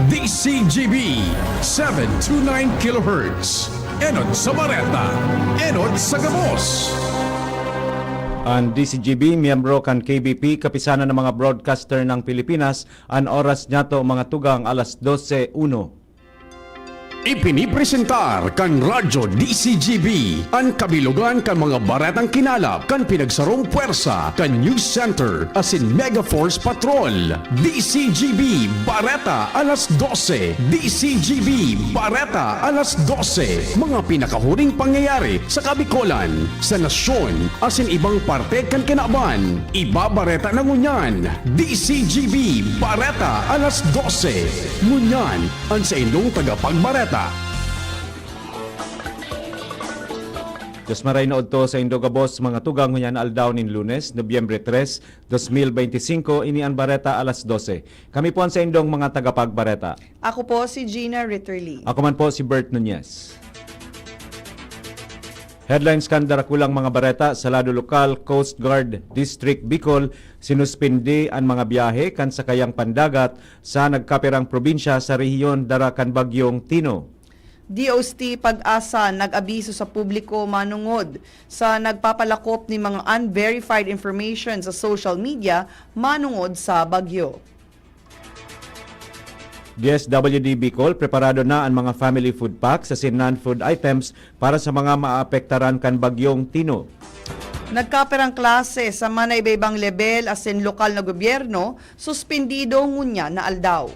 DCGB 729 kHz. Enod sa Bareta, Enod sa Gabos. Ang DCGB, miyembro kan KBP, kapisanan ng mga broadcaster ng Pilipinas, ang oras nyato mga tugang alas 12:01. Ipinipresentar kan Radyo DCGB ang kabilugan kan mga baretang kinalap kan pinagsarong puwersa kan News Center asin Mega Force Patrol. DCGB Bareta alas 12. DCGB Bareta alas 12. Mga pinakahuring pangyayari sa Kabikolan, sa nasyon asin ibang parte kan kinaban. Ibabareta na ngunyan. DCGB Bareta alas 12. Ngunyan ang sa indong tagapagbareta. Diyos maray na odto sa Indogabos, mga tugang hunyan aldaw nin Lunes, Nobyembre 3, 2025, ini ang bareta alas 12. Kami po ang sa indong mga tagapagbareta. Ako po si Gina Ritterly. Ako man po si Bert Nunez. Headlines kan darakulang mga bareta sa lado lokal, Coast Guard District Bicol, sinuspindi ang mga biyahe kan sakayang pandagat sa nagkapirang probinsya sa rehiyon darakan bagyong Tino. DOST Pag-asa nag-abiso sa publiko manungod sa nagpapalakop ni mga unverified information sa social media manungod sa bagyo. DSWD Bicol, preparado na ang mga family food packs sa non-food items para sa mga maapektaran kan bagyong Tino. Nagkaperang klase sa mga iba-ibang level asin lokal na gobyerno, suspendido ngunya na aldaw.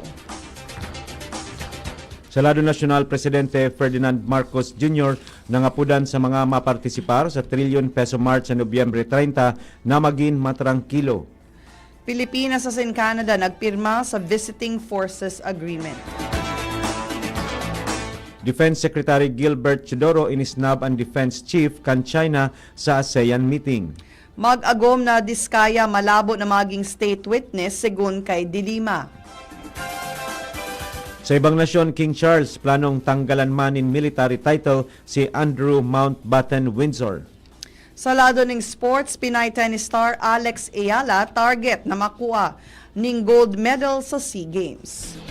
Sa lado nasyonal, Presidente Ferdinand Marcos Jr. nangapudan sa mga mapartisipar sa trilyon peso march sa Nobyembre 30 na maging matrangkilo. Pilipinas asin Canada nagpirma sa Visiting Forces Agreement. Defense Secretary Gilbert Chodoro inisnab ang Defense Chief kan China sa ASEAN meeting. Mag-agom na diskaya malabo na maging state witness segun kay Dilima. Sa ibang nasyon, King Charles planong tanggalan man in military title si Andrew Mountbatten Windsor. Sa lado ng sports, Pinay tennis star Alex Ayala target na makuha ng gold medal sa SEA Games.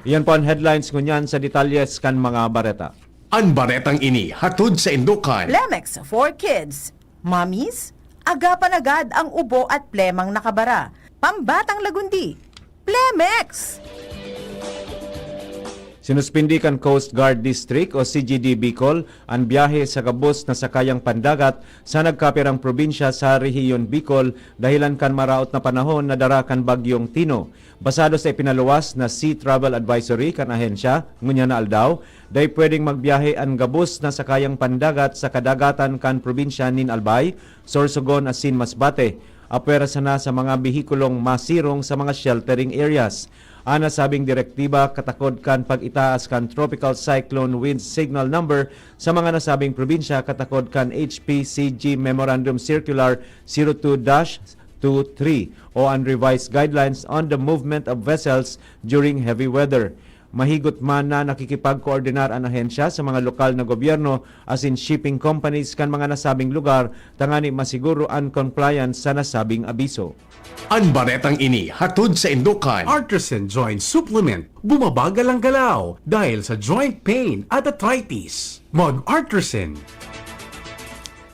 Iyan po ang headlines ngunyan sa detalyes kan mga bareta. Ang baretang ini hatod sa Indukan. Plemex for Kids. Mommies, agapan agad ang ubo at plemang nakabara. Pambatang lagundi. Plemex! Sinuspindi kan Coast Guard District o CGD Bicol ang biyahe sa gabos na sakayang pandagat sa nagkapirang probinsya sa rehiyon Bicol dahilan kan maraot na panahon na darakan bagyong Tino. Basado sa ipinaluwas na Sea Travel Advisory kan ahensya, ngunya na aldaw, day pwedeng magbiyahe ang gabos na sakayang pandagat sa kadagatan kan probinsya nin Albay, Sorsogon asin Masbate. Apwera sana sa mga bihikulong masirong sa mga sheltering areas. Ana sabing direktiba katakod kan pag-itaas kan tropical cyclone wind signal number sa mga nasabing probinsya katakod kan HPCG Memorandum Circular 02-23 o unrevised guidelines on the movement of vessels during heavy weather. Mahigot man na nakikipag-koordinar ang ahensya sa mga lokal na gobyerno as in shipping companies kan mga nasabing lugar tangani masiguro ang compliance sa nasabing abiso. Ang baretang ini hatod sa Indukan. Artisan Joint Supplement. Bumabagal ang galaw dahil sa joint pain at arthritis. Mag-Artisan.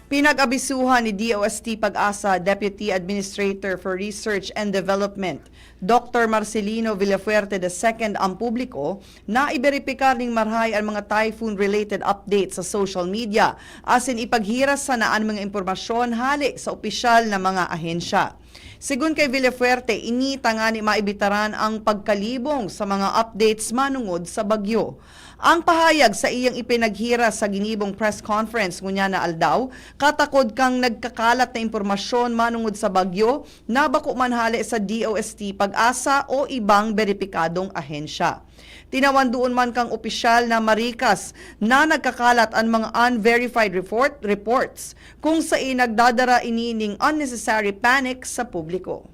Pinag-abisuhan ni DOST Pag-asa Deputy Administrator for Research and Development, Dr. Marcelino Villafuerte II ang publiko na iberipikar ning marhay ang mga typhoon-related updates sa social media asin ipaghiras sa naan mga impormasyon hali sa opisyal na mga ahensya. Sigun kay Villafuerte, initangani maibitaran ang pagkalibong sa mga updates manungod sa bagyo. Ang pahayag sa iyang ipinaghira sa ginibong press conference ngunya na aldaw, katakod kang nagkakalat na impormasyon manungod sa bagyo na bako manhali sa DOST Pag-asa o ibang beripikadong ahensya. Tinawan doon man kang opisyal na marikas na nagkakalat ang mga unverified reports kung sa nagdadara inining unnecessary panic sa publiko.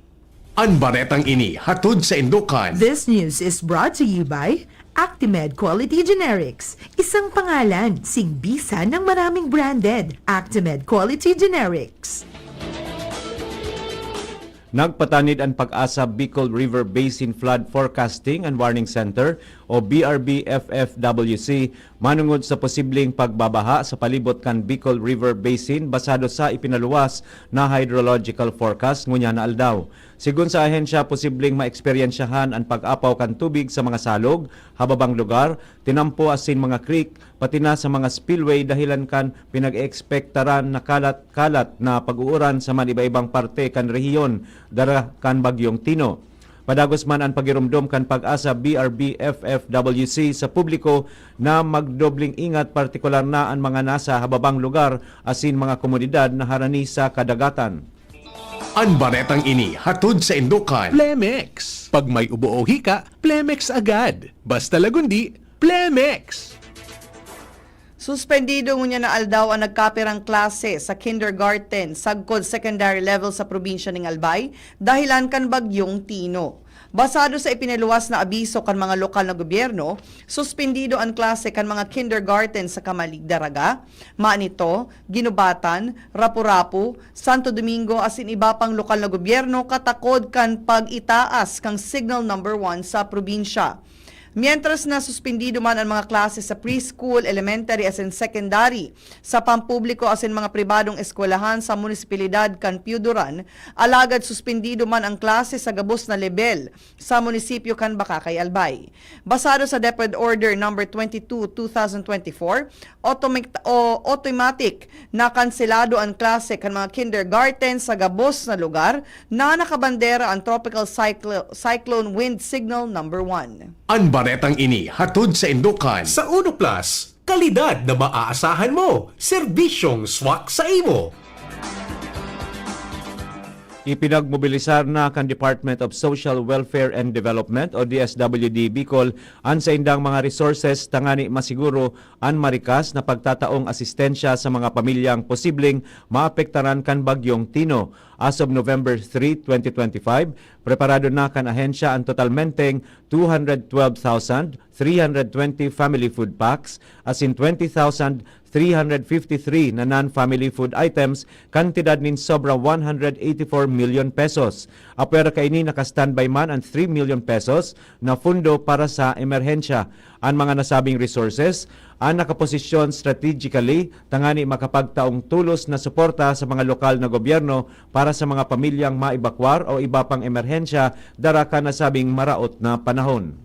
Ang baretang ini hatod sa Indukan. This news is brought to you by Actimed Quality Generics. Isang pangalan, sigbisa ng maraming branded. Actimed Quality Generics. Nagpatanid ang Pag-asa Bicol River Basin Flood Forecasting and Warning Center o BRB-FFWC manungod sa posibleng pagbabaha sa palibot kan Bicol River Basin basado sa ipinaluwas na hydrological forecast ngunya na aldaw. Sigun sa ahensya, posibleng maeksperiensyahan ang pag-apaw kan tubig sa mga salog, hababang lugar, tinampo asin mga creek, pati na sa mga spillway dahilan kan pinag-ekspektaran na kalat-kalat na pag-uuran sa man iba-ibang parte kan rehiyon dara kan bagyong Tino. Padagos man ang pagirumdom kan Pag-asa BRB FFWC sa publiko na magdobling ingat partikular na ang mga nasa hababang lugar asin mga komunidad na harani sa kadagatan. Ang baretang ini hatod sa Indukan. Plemex. Pag may ubo o hika, Plemex agad. Basta lagundi, Plemex. Suspendido ngunya na aldaw ang nagkapirang klase sa kindergarten, sagkod secondary level sa probinsya ng Albay dahilan kan bagyong Tino. Basado sa ipiniluwas na abiso kan mga lokal na gobyerno, suspendido ang klase kan mga kindergarten sa Kamalig Daraga, Maanito, Ginubatan, Rapu-Rapu, Santo Domingo asin iba pang lokal na gobyerno katakod kan pag-itaas kang signal number 1 sa probinsya. Mientras na suspendido man ang mga klase sa preschool, elementary as in secondary, sa pampubliko as in mga pribadong eskwelahan sa munisipalidad kan Piuduran, alagad suspendido man ang klase sa gabos na level sa munisipyo kan Bakakay, Albay. Basado sa DepEd Order No. 22/2024, automatic na kanselado ang klase kan mga kindergarten sa gabos na lugar na nakabandera ang Tropical Cyclone Wind Signal No. 1. Ang baretang ini hatod sa Indukan. Sa Uno Plus, kalidad na maaasahan mo. Serbisyong swak sa imo. Ipinagmobilisar na kan Department of Social Welfare and Development o DSWD Bicol ang sa indang mga resources tangani masiguro ang marikas na pagtataong asistensya sa mga pamilyang posibleng maapektaran kan bagyong Tino. As of November 3, 2025, preparado na kan ahensya ang totalmenteng 212,320 family food packs as in 20,353 na non-family food items, kantidad nin sobra 184 million pesos. Apera kaini naka-standby man ang 3 million pesos na fundo para sa emerhensya. Ang mga nasabing resources ang nakaposisyon strategically tangani makapagtaong tulos na suporta sa mga lokal na gobyerno para sa mga pamilyang maibakwar o iba pang emerhensya dara ka nasabing maraot na panahon.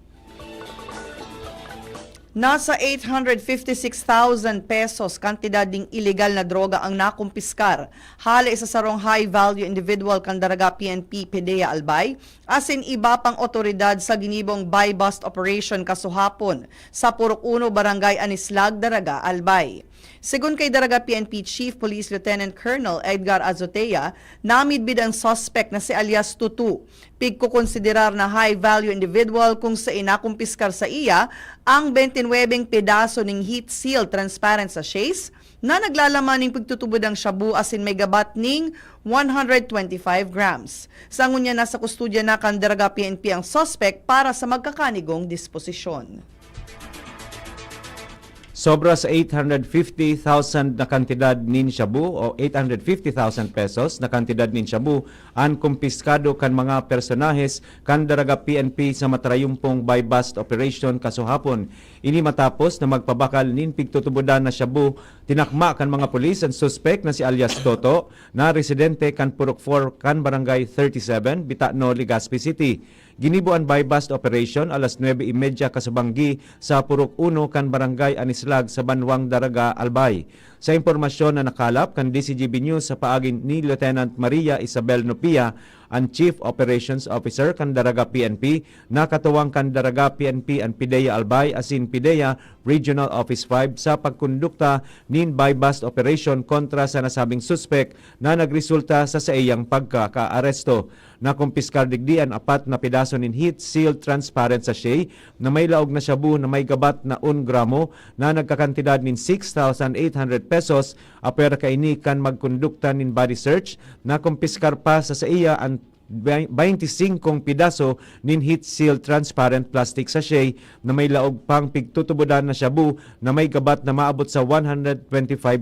Nasa 856,000 pesos kantidad ding illegal na droga ang nakumpiskar. Hali sa sarong high-value individual kan Daraga PNP PDEA Albay, asin iba pang otoridad sa ginibong buy-bust operation kasuhapon sa Purok 1 Barangay Anislag, Daraga Albay. Sigun kay Daraga PNP Chief Police Lieutenant Colonel Edgar Azotea, namidbid ang suspect na si alias Tutu. Pigkukonsiderar na high-value individual kung sa inakumpiskar sa iya ang 29 pedaso ng heat seal transparent sachets na naglalaman ng pagtutubod ng shabu asin megabat ning 125 grams. Sangun niya nasa kustudya na kan Daraga PNP ang suspect para sa magkakanigong disposisyon. Sobra sa 850,000 na kantidad nin shabu o 850,000 pesos na kantidad nin shabu ang kumpiskado kan mga personahes kan Daraga PNP sa matrayumpong buy-bust operation kasuhapon. Ini matapos na magpabakal nin pigtutubudan na shabu, tinakma kan mga pulis ang suspect na si alias Toto na residente kan Purok 4 kan Barangay 37, Bitano, Legazpi City. Ginibo ang buy-bust operation alas 9:30 kasubanggi sa Purok 1 kan Barangay Anislag sa Banwang Daraga, Albay. Sa impormasyon na nakalap kan DCGB News sa paagin ni Lieutenant Maria Isabel Nopia, ang Chief Operations Officer kan Daraga PNP, nakatuwang kan Daraga PNP ang PDEA Albay asin PDEA Regional Office 5 sa pagkondukta nin buy-bust operation kontra sa nasabing suspect na nagresulta sa iyang pagkaka-aresto. Nakumpiskar digdian 4 na pedaso nin heat sealed transparent sachet na may laog na shabu na may gabat na 1 gramo na nagkakantidad nin 6,800 pesos. Apera kaini kan magkondukta nin body search. Nakumpiskar pa sa iya ang 25 pedaso nin heat sealed transparent plastic sachet na may laog pang pigtutubudan na shabu na may gabat na maabot sa 125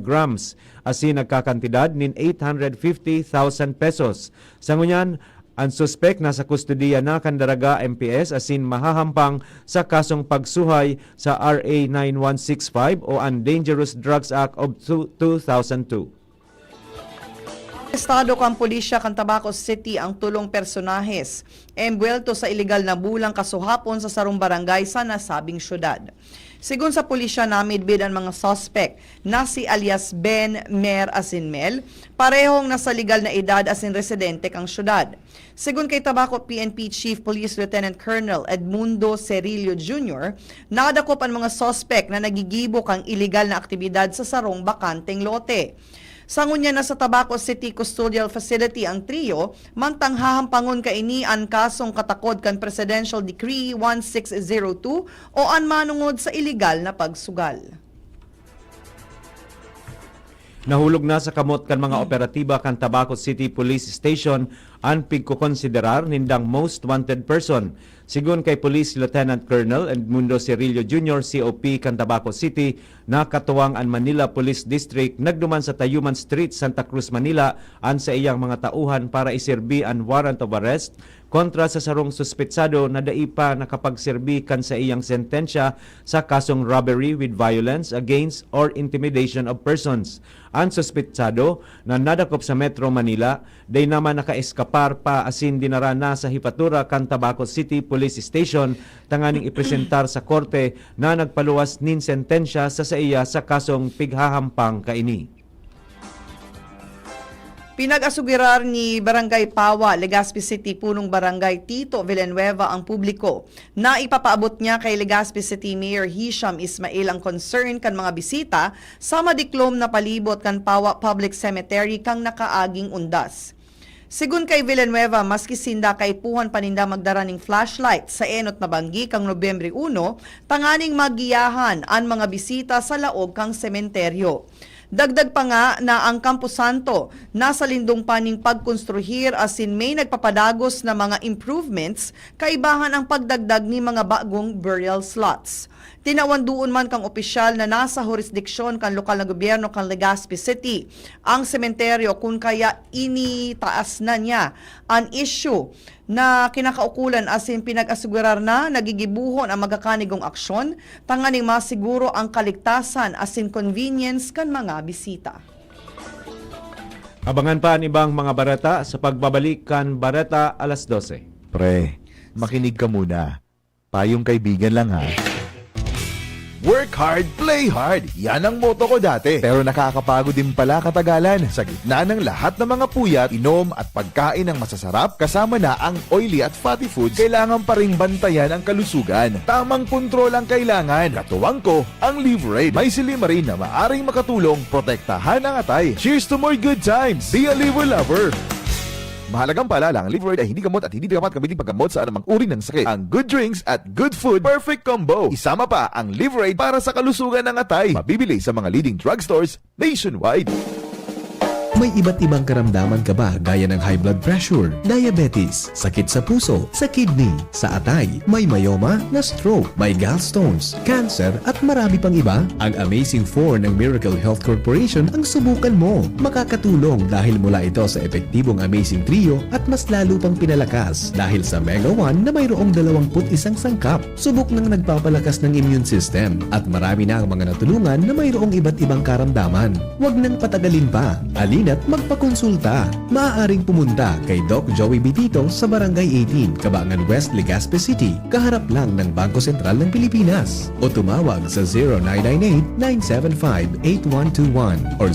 grams. Asin nagkakantidad nin 850,000 pesos. Sa ngunyan, Ang suspek nasa kustudiya na kan Daraga MPS asin mahahampang sa kasong pagsuhay sa RA 9165 o ang Dangerous Drugs Act of 2002. Estado kang pulisya kan Tabaco City ang tulong personahes embuelto sa ilegal na bulang kasuhapon sa sarong barangay sa nasabing syudad. Sigun sa pulisya namidbid ang mga suspect na si alias Ben Mer Asinmel, parehong nasa legal na edad asin residente kang syudad. Sigun kay Tabaco PNP Chief Police Lieutenant Colonel Edmundo Cerillo Jr., nadakop ang mga suspect na nagigibo kang ilegal na aktibidad sa sarong bakanteng lote. Sangunya na sa Tabaco City Custodial Facility ang trio, mantang hahampangon kaini ang kasong katakod kan Presidential Decree 1602 o an manungod sa ilegal na pagsugal. Nahulog na sa kamot kan mga operatiba kan Tabaco City Police Station ang pigkukonsiderar nindang most wanted person. Sigun kay Police Lieutenant Colonel Edmundo Cerillo Jr., COP kan Tabaco City, nakatuwang ang Manila Police District nagduman sa Tayuman Street, Santa Cruz, Manila an sa iyang mga tauhan para iserbi ang warrant of arrest kontra sa sarong suspetsado na daipa nakapagserbi kan sa iyang sentensya sa kasong robbery with violence against or intimidation of persons. Ang suspetsado na nadakop sa Metro Manila, day naman nakaeskapar pa asin dinarana sa hipatura kan Tabaco City Police Station tanganing ipresentar sa korte na nagpaluwas nin sentensya sa iya sa kasong pighahampang kaini. Pinag-asugirar ni Barangay Pawa, Legazpi City, punong Barangay Tito Villanueva ang publiko na ipapaabot niya kay Legazpi City Mayor Hisham Ismail ang concern kan mga bisita sa madiklom na palibot kan Pawa Public Cemetery kang nakaaging undas. Sigun kay Villanueva, maski sinda kay puhan paninda magdara ning flashlight sa enot na banggi kang Nobyembre 1, tanganing magiyahan ang mga bisita sa laog kang sementeryo. Dagdag pa nga na ang Campo Santo nasa lindong paning pagkonstruhir asin may nagpapadagos na mga improvements kaibahan ang pagdagdag ni mga bagong burial slots. Tinawanduon man kang opisyal na nasa jurisdiksyon kan lokal na gobyerno kan Legazpi City ang sementeryo kung kaya initaas na niya ang issue na kinakaukulan asin pinag-asigurar na nagigibuhon ang magakanigong aksyon tanganing masiguro ang kaligtasan asin convenience kan mga bisita. Abangan pa ang ibang mga barata sa pagbabalik kan Barata alas 12. Pre, makinig ka muna. Payong kaibigan lang ha. Work hard, play hard. Yan ang motto ko dati. Pero nakakapagod din pala katagalan. Sa gitna ng lahat ng mga puyat, inom at pagkain ng masasarap, kasama na ang oily at fatty foods, kailangan pa ring bantayan ang kalusugan. Tamang kontrol ang kailangan. Katuwang ko, ang Liverade. May silimarin na maaring makatulong protektahan ang atay. Cheers to more good times. Be a liver lover. Mahalagang paalala, ang Liverade ay hindi gamot at hindi dapat gamitin paggamot sa anumang uri ng sakit. Ang good drinks at good food, perfect combo. Isama pa ang Liverade para sa kalusugan ng atay. Mabibili sa mga leading drugstores nationwide. May iba't ibang karamdaman ka ba gaya ng high blood pressure, diabetes, sakit sa puso, sa kidney, sa atay, may myoma, na stroke, may gallstones, cancer at marami pang iba? Ang Amazing 4 ng Miracle Health Corporation ang subukan mo. Makakatulong dahil mula ito sa epektibong Amazing Trio at mas lalo pang pinalakas dahil sa Mega 1 na mayroong 21 sangkap. Subok ng nagpapalakas ng immune system at marami na ang mga natulungan na mayroong iba't ibang karamdaman. Huwag nang patagalin pa. At magpakonsulta. Maaaring pumunta kay Doc Joey Bitito sa Barangay 18, Cabangan West, Legazpi City, kaharap lang ng Bangko Sentral ng Pilipinas. O tumawag sa 0998-975-8121 or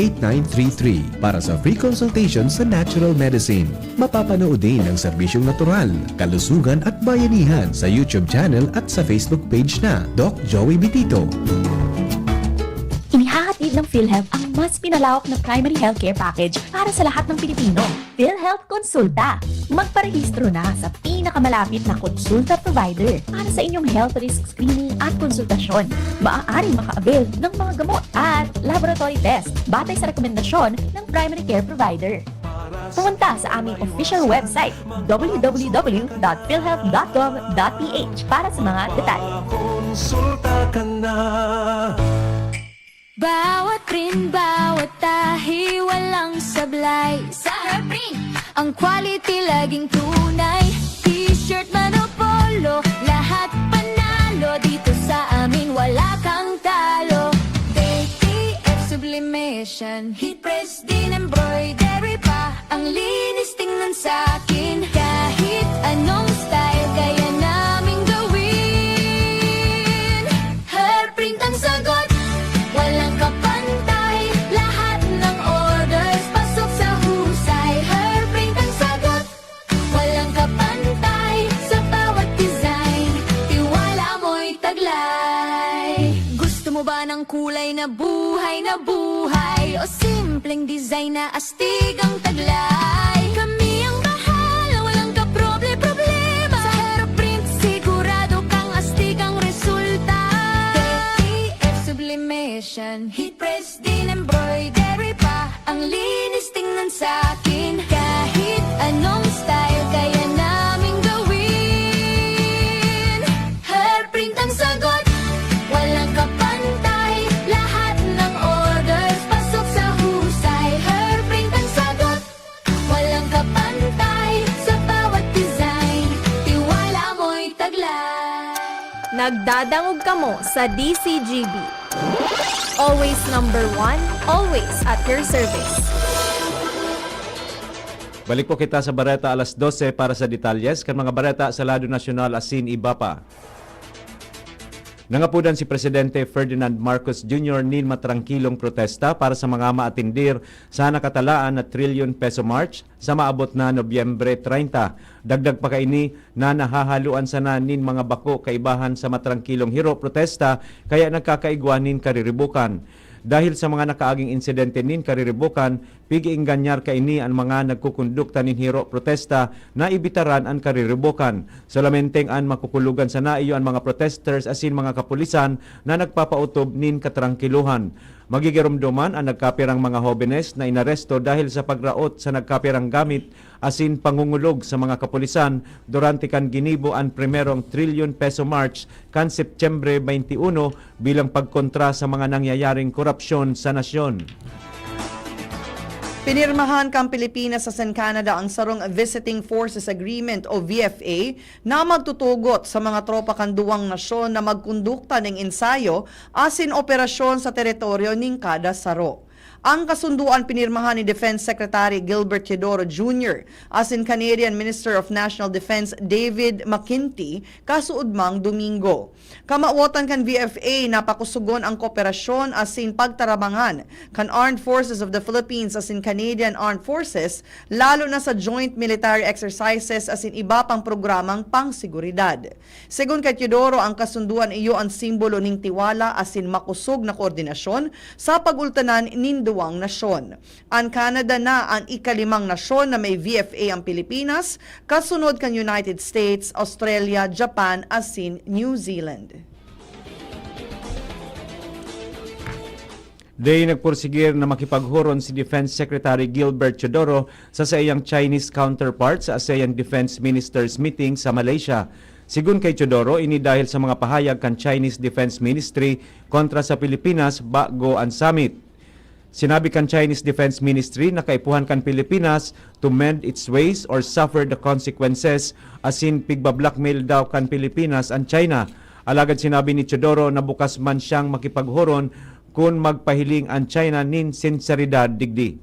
0917-853-8933 para sa free consultation sa natural medicine. Mapapanood din ang serbisyong natural, kalusugan at bayanihan sa YouTube channel at sa Facebook page na Doc Joey Bitito. Inihahatid ng PhilHealth ang mas pinalawak na primary healthcare package para sa lahat ng Pilipino. PhilHealth Konsulta. Magparehistro na sa pinakamalapit na konsulta provider para sa inyong health risk screening at konsultasyon. Maaaring maka-avail ng mga gamot at laboratory test batay sa rekomendasyon ng primary care provider. Pumunta sa aming official website www.philhealth.gov.ph para sa mga detalye. Konsulta ka na. Bawat print, bawat tahi, walang sablay. Sa Hairprint, ang quality laging tunay. T-shirt man o polo, lahat panalo. Dito sa amin wala kang talo. KTF Sublimation, heat press din embroidery pa. Ang linis tingnan sa'kin, kahit anong style kaya naming gawin. Hairprint ang sagot, walang kapantay. Lahat ng orders pasok sa husay. Hairprint ang sagot, walang kapantay. Sa bawat design, tiwala mo'y taglay. Gusto mo ba ng kulay na buhay na buhay? O simpleng design na astig ang taglay? Kami ang bahala, walang kaproble-problema. Sa Hairprint, sigurado kang astig ang resulta. KTF Sublimation, heat press din embroidery pa. Ang linis tingnan sa'kin, kahit anong style kaya naming gawin. Hairprint ang sagot, walang kapantay. Lahat ng orders pasok sa husay. Hairprint ang sagot, walang kapantay. Sa bawat design, tiwala mo'y taglay. Nagdadangog ka mo sa DCGB. Always number one, always at your service. Balik po kita sa Bareta alas 12 para sa detalles kan mga bareta sa lado nasyonal asin iba pa. Nangapudan si Presidente Ferdinand Marcos Jr. nin matrangkilong protesta para sa mga maatindir sa nakatalaan na trilyon peso march sa maabot na Nobyembre 30. Dagdag pa kaini na nahahaluan sana nin mga bako kaibahan sa matrangkilong hiro protesta kaya nagkakaigwanin kariribukan. Dahil sa mga nakaaging insidente nin kariribukan, pigiing ganyar kaini ang mga nagkukundukta nin hiro protesta na ibitaran ang kariribukan. Solamenteng an makukulugan sa naiyo ang mga protesters asin mga kapulisan na nagpapautob nin katrangkiluhan. Magigirumduman ang nagkapirang mga hobenes na inaresto dahil sa pagraot sa nagkapirang gamit asin pangungulog sa mga kapulisan durante kan ginibo ang primerong trilyon peso march kan Setyembre 21 bilang pagkontra sa mga nangyayaring korupsyon sa nasyon. Pinirmahan kang Pilipinas sa Canada ang sarong Visiting Forces Agreement o VFA na magtutugot sa mga tropa kanduwang nasyon na magkondukta ng ensayo asin operasyon sa teritoryo ning kada saro. Ang kasunduan pinirmahan ni Defense Secretary Gilbert Teodoro Jr. asin Canadian Minister of National Defense David McKenty kasuudmang Domingo. Kamauotan kan VFA napakusugon ang kooperasyon asin pagtarabangan kan Armed Forces of the Philippines asin Canadian Armed Forces lalo na sa joint military exercises asin iba pang programang pangseguridad. Segun kay Teodoro, ang kasunduan iyo ang simbolo ning tiwala asin makusog na koordinasyon sa pagultanan nin duwang nasyon. Ang Canada na ang ikalimang nasyon na may VFA ang Pilipinas, kasunod kan United States, Australia, Japan, asin New Zealand. Day nagpursigir na makipaghuron si Defense Secretary Gilbert Teodoro sa iyang Chinese counterpart sa ASEAN Defense Ministers Meeting sa Malaysia. Sigun kay Teodoro, ini dahil sa mga pahayag kan Chinese Defense Ministry kontra sa Pilipinas bago ang summit. Sinabi kan Chinese Defense Ministry na kaipuhan kan Pilipinas to mend its ways or suffer the consequences asin pigbablackmail daw kan Pilipinas ang China. Alagad sinabi ni Teodoro na bukas man siyang makipaghuron kung magpahiling ang China nin sinseridad digdi.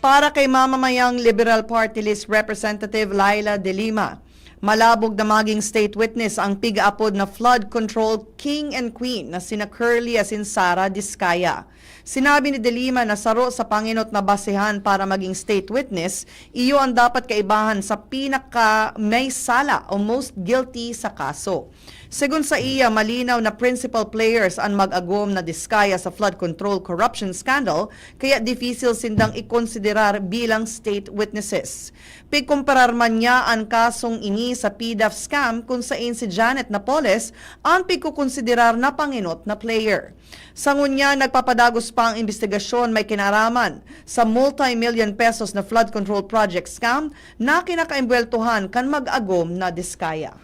Para kay mamamayang Liberal Party List Representative Laila De Lima, malabog na maging state witness ang pig-apod na flood control king and queen na sina Curly asin Sara Diskaya. Sinabi ni De Lima na saro sa panginot na basehan para maging state witness, iyo ang dapat kaibahan sa pinaka may sala o most guilty sa kaso. Segun sa iya, malinaw na principal players ang mag-agom na Diskaya sa flood control corruption scandal, kaya difficile sindang ikonsiderar bilang state witnesses. Pigkumparar man niya ang kasong ini sa PDAF scam kung saan si Janet Napoles ang pigkukonsiderar na panginot na player. Sangun niya, nagpapadagos pa ang investigasyon may kinaraman sa multi-million pesos na flood control project scam na kinakaimbweltuhan kan mag-agom na Diskaya.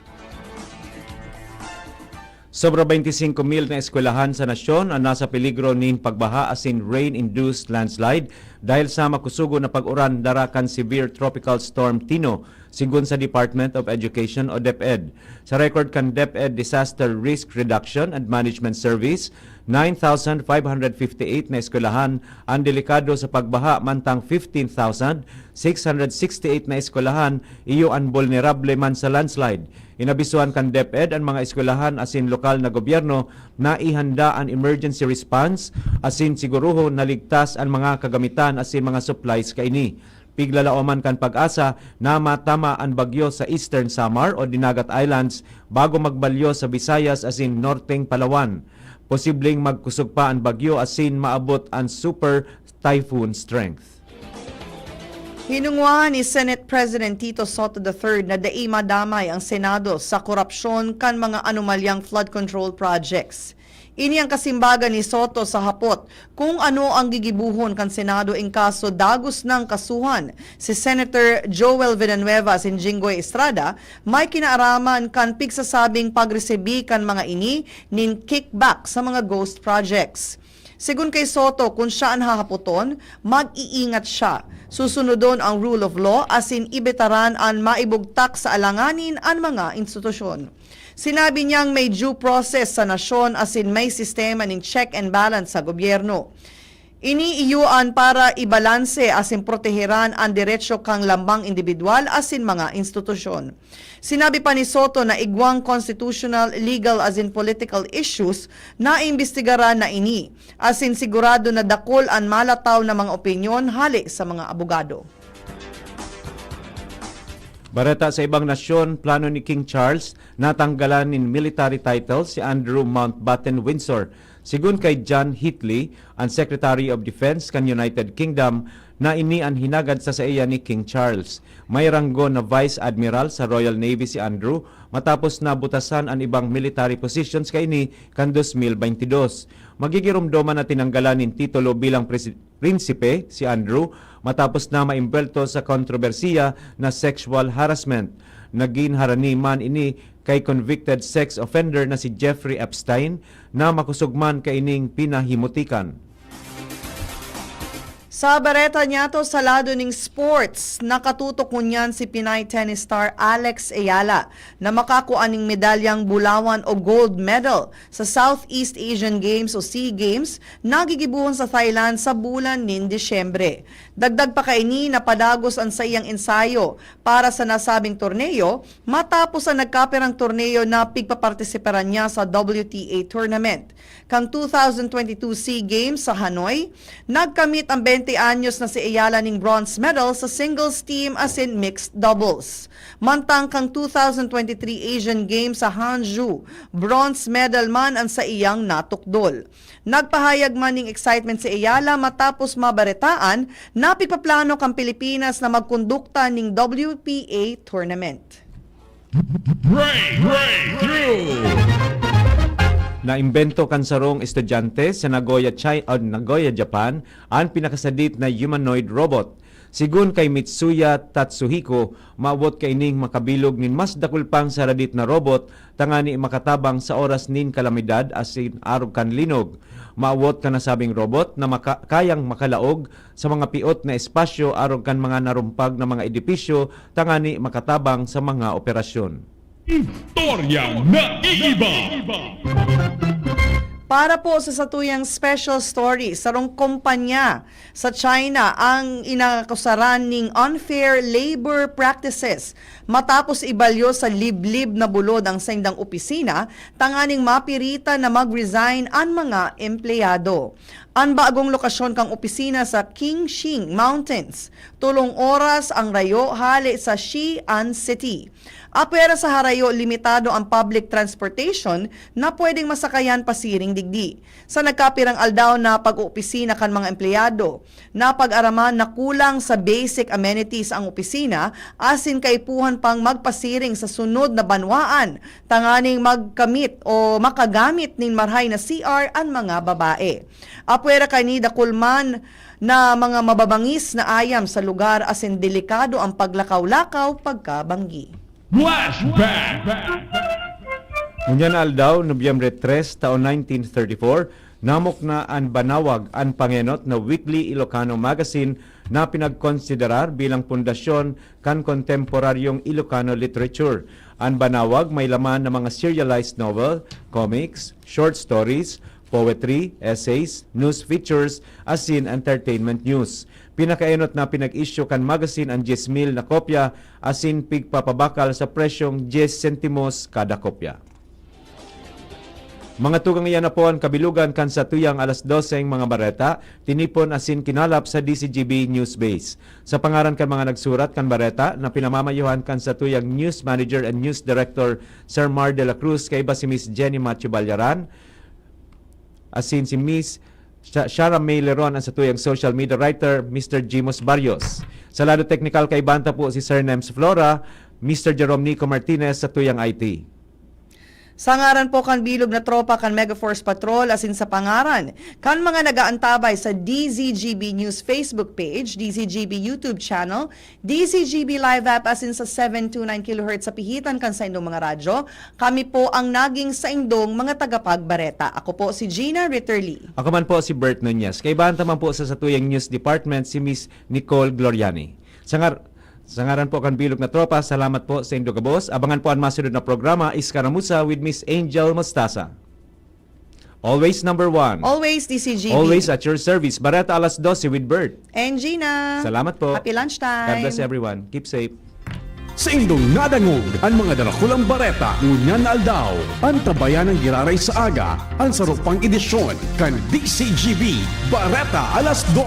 Sobra 25,000 na eskwelahan sa nasyon ang nasa peligro nin pagbaha asin rain-induced landslide dahil sa makusugo na pag-uran darakan severe tropical storm Tino, sigun sa Department of Education o DepEd. Sa record kan DepEd Disaster Risk Reduction and Management Service, 9,558 na eskwelahan ang delikado sa pagbaha mantang 15,668 na eskwelahan iyo ang vulnerable man sa landslide. Inabisuhan kan DepEd ang mga eskwelahan asin lokal na gobyerno na ihanda ang emergency response asin siguruho naligtas ang mga kagamitan asin mga supplies kaini. Piglalauman kan pag-asa na matama ang bagyo sa Eastern Samar o Dinagat Islands bago magbalyo sa Visayas asin Norteng Palawan. Posibleng magkusog pa ang bagyo asin maabot ang super typhoon strength. Hinungwahan ni Senate President Tito Soto III na dai madamay ang Senado sa korupsyon kan mga anomalyang flood control projects. Ini ang kasimbagan ni Soto sa hapot kung ano ang gigibuhon kan Senado in kaso dagos ng kasuhan si Senator Joel Villanueva sin Jinggoy Estrada may kinaaraman kan pigsasabing pagresebi kan mga ini nin kickback sa mga ghost projects. Sigun kay Soto, kung siya ang hahaputon, mag-iingat siya. Susunodon ang rule of law asin ibetaran ang maibugtak sa alanganin ang mga institusyon. Sinabi niyang may due process sa nasyon asin may sistema ng check and balance sa gobyerno. Iniiyuan para ibalanse asin proteheran ang diretsyo kang lambang individual asin mga institusyon. Sinabi pa ni Soto na igwang constitutional, legal asin political issues na imbestigaran na ini, asin sigurado na dakol ang malataw na mga opinyon hali sa mga abogado. Bareta sa ibang nasyon, plano ni King Charles na tanggalan ng military title si Andrew Mountbatten Windsor. Sigun kay John Heatley, ang Secretary of Defense kan United Kingdom, na ini ang hinagad sa iya ni King Charles. May ranggo na Vice Admiral sa Royal Navy si Andrew matapos na butasan ang ibang military positions kay ini kan 2022. Magigirumdoman na tinanggalan ng titulo bilang prinsipe si Andrew matapos na maimbelto sa kontrobersiya na sexual harassment. Naging harani man ini kay convicted sex offender na si Jeffrey Epstein na makusugman kaining pinahimutikan. Sa bareta niya to sa lado ng sports, nakatutok kunyan si Pinay tennis star Alex Ayala na makakuha ng medalyang bulawan o gold medal sa Southeast Asian Games o SEA Games na gigibuhon sa Thailand sa bulan nin Disyembre. Dagdag pa kaini na padagos ang sa iyang ensayo para sa nasabing torneo matapos ang nagkapirang torneo na pigpapartisiparan niya sa WTA tournament. Kang 2022 SEA Games sa Hanoi, nagkamit ang 20 anyos na si Ayala ng bronze medal sa singles team as in mixed doubles. Mantang kang 2023 Asian Games sa Hangzhou, bronze medal man ang sa iyang natukdol. Nagpahayag man ng excitement si Ayala matapos mabaretaan na pigpaplano kang Pilipinas na magkondukta ng WPA tournament. Naimbento kan sarong estudyante sa Nagoya, Japan, ang pinakasadit na humanoid robot. Sigun kay Mitsuya Tatsuhiko, maabot kay ning makabilog nin mas dakulpang saradit na robot tangani makatabang sa oras nin kalamidad asin arog kan linog. Maawot ka na sabing robot na kayang makalaog sa mga piot na espasyo arog kan mga narumpag na mga edipisyo tangani makatabang sa mga operasyon. Istorya na iiba! Para po sa satuyang special story, sarong kumpanya sa China ang inakakusaran ng unfair labor practices matapos ibalyo sa liblib na bulod ang sendang opisina, tanganing mapirita na mag-resign ang mga empleyado. Ang bagong lokasyon kang opisina sa Qingxing Mountains, tulong oras ang rayo hali sa Xi'an City. Apera sa harayo, limitado ang public transportation na pwedeng masakayan pasiring digdi. Sa nagkapirang aldaw na pag-opisina kan mga empleyado, napag-araman na kulang sa basic amenities ang opisina, asin kaipuhan pang magpasiring sa sunod na banwaan, tanganing magkamit o makagamit nin marhay na CR ang mga babae. Apera kanida kulman na mga mababangis na ayam sa lugar asin delikado ang paglakaw-lakaw pagkabanggi. Flashback! Ngunyan aldaw, Nobyembre 3, taon 1934, namok na ang banawag ang pangenot na Weekly Ilocano Magazine na pinagkonsiderar bilang pundasyon kan kontemporaryong Ilocano literature. Ang banawag may laman ng mga serialized novel, comics, short stories, poetry, essays, news features, asin entertainment news. Pinakaenot na pinag-issue kan magazine ang 10,000 na kopya asin pigpapabakal sa presyong 10 sentimos kada kopya. Mga tugang iyan na po ang kabilugan kan sa tuyang alas 12 mga bareta, tinipon asin kinalap sa DCGB News Base. Sa pangaran kan mga nagsurat kan bareta na pinamamayuhan kan sa tuyang News Manager and News Director Sir Mar de la Cruz kay iba si Miss Jenny Matthew Balyaran, asin si Miss Shara May Leron ang sa tuyang social media writer Mr. Jimos Barrios. Sa lado technical kay banta po si Sir Nems Flora, Mr. Jerome Nico Martinez sa tuyang IT. Sa ngaran po kan bilog na tropa kan Megaforce Patrol asin sa pangaran kan mga nagaantabay sa DZGB News Facebook page, DZGB YouTube channel, DZGB Live app asin sa 729 kHz sa pihitan kan sa indong mga radyo, kami po ang naging sa indong mga tagapagbareta. Ako po si Gina Ritterly. Ako man po si Bert Nunez. Kay banta man po sa tuyang News Department si Miss Nicole Gloriani. Sa ngaran po kan bilog na tropa, salamat po sa inyong gabos. Abangan po ang masunod na programa, Iskaramusa with Miss Angel Mostasa. Always number 1. Always DCGB. Always at your service. Bareta alas 12 with Bert. And Gina. Salamat po. Happy lunchtime. God bless everyone. Keep safe. Sa indong nadangog, ang mga dalakulang bareta, ngunyan aldaw, ang tabayan ng giraray sa aga, ang sarupang edisyon, kan DCGB, Bareta alas 12.